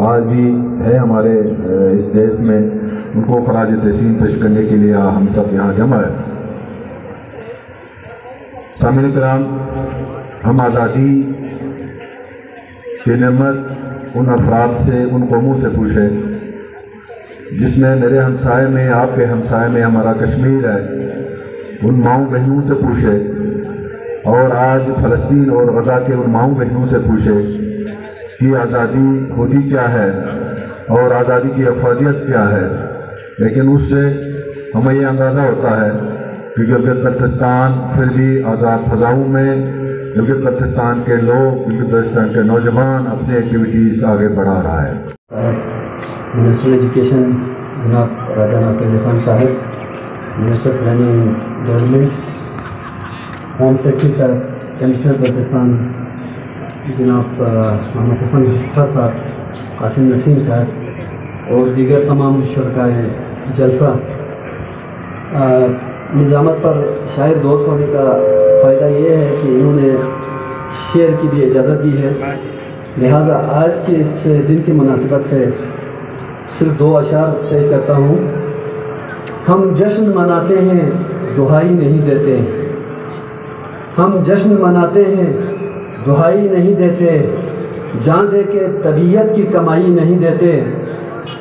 آج بھی ہے ہمارے اس دیش میں، ان کو خراج تحسین پیش کرنے کے لیے ہم سب یہاں جمع ہیں۔ سامعین کرام، ہم آزادی کی نعمت ان افراد سے، ان قوموں سے پوچھے جس میں میرے ہمسائے میں، آپ کے ہمسائے میں ہمارا کشمیر ہے، ان ماؤں بہنوں سے پوچھے، اور آج فلسطین اور غزہ کے ان ماؤں بہنوں سے پوچھے کہ آزادی ہوتی کیا ہے اور آزادی کی افادیت کیا ہے، لیکن اس سے ہمیں یہ اندازہ ہوتا ہے کہ گلگت بلتستان پھر بھی آزاد فضاؤں میں گلگت بلتستان کے لوگ، گلگت بلتستان کے نوجوان اپنی ایکٹیویٹیز آگے بڑھا رہا ہے۔ منسٹر ایجوکیشن جناب راجہ ناصر علی خان صاحب، minister planning government, home secretary صاحب، کمشنر بلتستان جناب محمد حسن حسرت صاحب، قاسم نسیم صاحب اور دیگر تمام شرکائے جلسہ، نظامت پر شاعر دوست ہونے کا فائدہ یہ ہے کہ انہوں نے شعر کی بھی اجازت دی ہے، لہٰذا آج کے اس دن کی مناسبت سے صرف 2 اشعار پیش کرتا ہوں۔ ہم جشن مناتے ہیں دہائی نہیں دیتے، ہم جشن مناتے ہیں دہائی نہیں دیتے، جان دے کے طبیعت کی کمائی نہیں دیتے،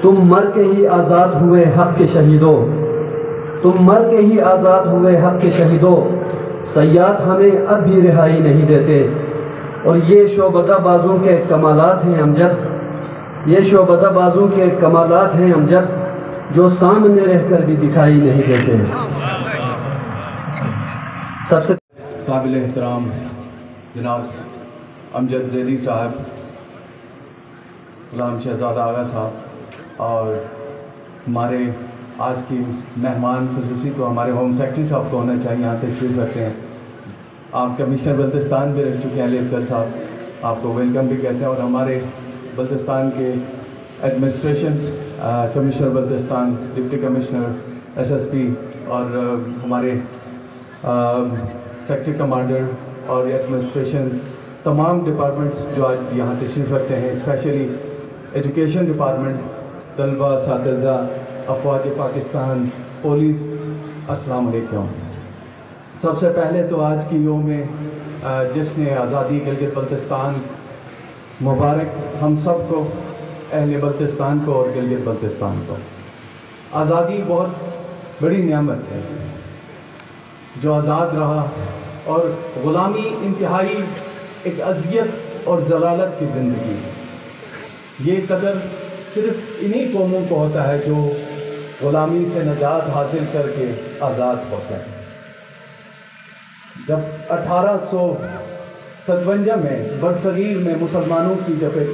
تم مر کے ہی آزاد ہوئے حق کے شہیدوں، تم مر کے ہی آزاد ہوئے حق کے شہیدوں، صیاد ہمیں اب بھی رہائی نہیں دیتے۔ اور یہ شعبدہ بازوں کے کمالات ہیں امجد، یہ شعبدہ بازوں کے کمالات ہیں امجد، جو سامنے رہ کر بھی دکھائی نہیں دیتے۔ سب سے قابل احترام جناب امجد ذیلی صاحب، غلام شہزادہ آغا صاحب، اور ہمارے آج کی مہمان خصوصی تو ہمارے ہوم سیکرٹری صاحب کو ہونا چاہیے، یہاں تشریف رکھتے ہیں۔ آپ کمشنر بلتستان بھی رہ چکے ہیں علی اصغر صاحب، آپ کو ویلکم بھی کہتے ہیں، اور ہمارے بلتستان کے ایڈمنسٹریشنز، commissioner Baltistan, deputy commissioner, SSP، اور ہمارے سیکٹری کمانڈر اور ایڈمنسٹریشن، تمام ڈپارٹمنٹس جو آج یہاں تشریف رکھتے ہیں، اسپیشلی ایجوکیشن ڈپارٹمنٹ، طلبہ، اساتذہ، افواج پاکستان، پولیس، السلام علیکم۔ سب سے پہلے تو آج کی یوم جشن آزادی گلگت بلتستان مبارک ہم سب کو، اہل بلتستان کو اور گلگت بلتستان کو۔ آزادی بہت بڑی نعمت ہے، جو آزاد رہا، اور غلامی انتہائی ایک اذیت اور ذلالت کی زندگی ہے۔ یہ قدر صرف انہی قوموں کو ہوتا ہے جو غلامی سے نجات حاصل کر کے آزاد ہوتے ہیں۔ جب 1857 میں برصغیر میں مسلمانوں کی جب ایک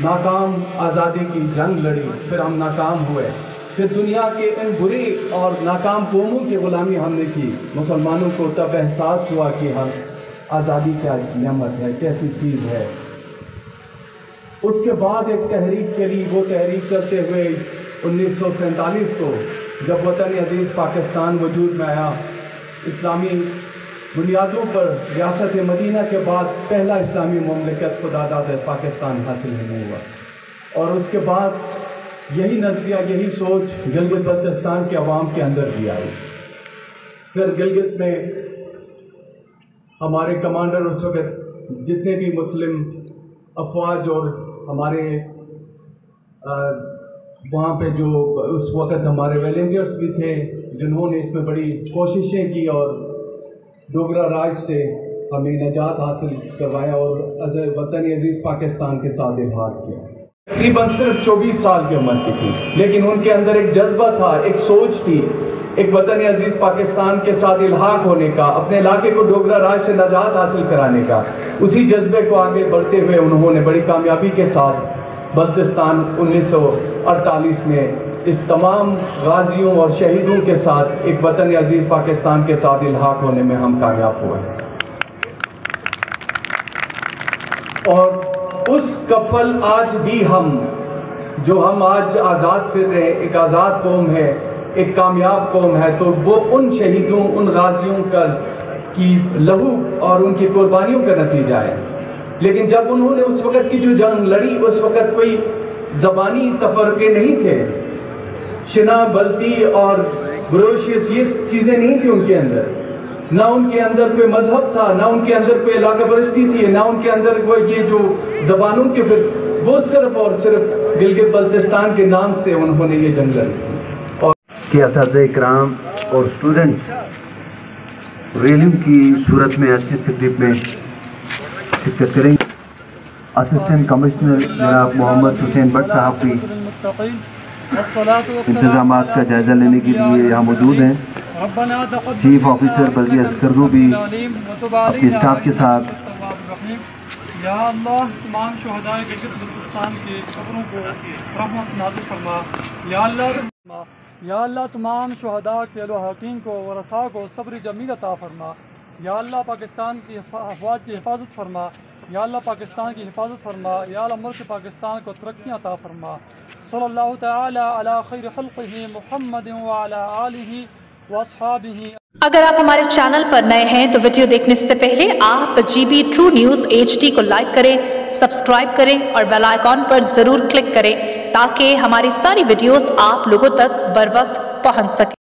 ناکام آزادی کی جنگ لڑی، پھر ہم ناکام ہوئے، پھر دنیا کے ان بری اور ناکام قوموں کی غلامی ہم نے کی، مسلمانوں کو تب احساس ہوا کہ ہم آزادی کیا نعمت ہے، کیسی چیز ہے۔ اس کے بعد ایک تحریک چلی، وہ تحریک چلتے ہوئے 1947 کو جب وطن عزیز پاکستان وجود میں آیا، اسلامی بنیادوں پر ریاست مدینہ کے بعد پہلا اسلامی مملکت خدا داد پاکستان حاصل نہیں ہوا، اور اس کے بعد یہی نظریہ، یہی سوچ گلگت بلتستان کے عوام کے اندر بھی آئی۔ پھر گلگت میں ہمارے کمانڈر اس وقت جتنے بھی مسلم افواج اور ہمارے وہاں پہ جو اس وقت ہمارے والنٹیئرس بھی تھے، جنہوں نے اس میں بڑی کوششیں کی اور ڈوگرا راج سے ہمیں نجات حاصل کروایا اور وطن عزیز پاکستان کے ساتھ الحاق کیا۔ تقریباً صرف 24 سال کی عمر کی تھی، لیکن ان کے اندر ایک جذبہ تھا، ایک سوچ تھی، ایک وطن عزیز پاکستان کے ساتھ الحاق ہونے کا، اپنے علاقے کو ڈوگرا راج سے نجات حاصل کرانے کا۔ اسی جذبے کو آگے بڑھتے ہوئے انہوں نے بڑی کامیابی کے ساتھ بلتستان 1948 میں اس تمام غازیوں اور شہیدوں کے ساتھ ایک وطن عزیز پاکستان کے ساتھ الحاق ہونے میں ہم کامیاب ہوئے، اور اس کفل آج بھی ہم آج آزاد پھر رہے، ایک آزاد قوم ہے، ایک کامیاب قوم ہے، تو وہ ان شہیدوں، ان غازیوں کی لہو اور ان کی قربانیوں کا نتیجہ ہے۔ لیکن جب انہوں نے اس وقت کی جو جنگ لڑی، اس وقت کوئی زبانی تفرقے نہیں تھے، شنا بلتی اور بروشیس یہ چیزیں نہیں تھی ان کے اندر، نہ ان کے اندر کوئی مذہب تھا، نہ ان کے اندر کوئی علاقہ پرستی تھی، نہ ان کے اندر کوئی یہ جو زبانوں کے وہ صرف اور صرف گلگت بلتستان کے نام سے انہوں نے یہ جنگ لڑی اور کہ اساتذہ اکرام اور اسٹوڈنٹس ریلنگ کی صورت میں آج کی تقریب میں شرکت کریں گے۔ اسسٹنٹ کمشنر جناب محمد حسین بٹ صاحب بھی انتظامات کا جائزہ لینے کے لیے یہاں موجود ہیں۔ چیف آفیسر بلدیہ اسکردو بھی اپنے اسٹاف کے ساتھ۔ یا اللہ تمام شہداء گلگت بلتستان کی قبروں کو رحمت نازل فرما، یا اللہ تمام شہداء کے لواحقین کو ورثاء کو صبر جمیل عطا فرما، یا اللہ پاکستان کی افواج کی حفاظت فرما، یا اللہ پاکستان کی حفاظت فرما، یا اللہ ملک پاکستان کو ترقی عطا فرما۔ صلی اللہ تعالی علی خیر خلقہ محمد وعلی آلہ واصحابہ۔ اگر آپ ہمارے چینل پر نئے ہیں تو ویڈیو دیکھنے سے پہلے آپ GB ٹرو نیوز HD کو لائک کریں، سبسکرائب کریں اور بیل آئیکن پر ضرور کلک کریں تاکہ ہماری ساری ویڈیوز آپ لوگوں تک بر وقت پہنچ سکیں۔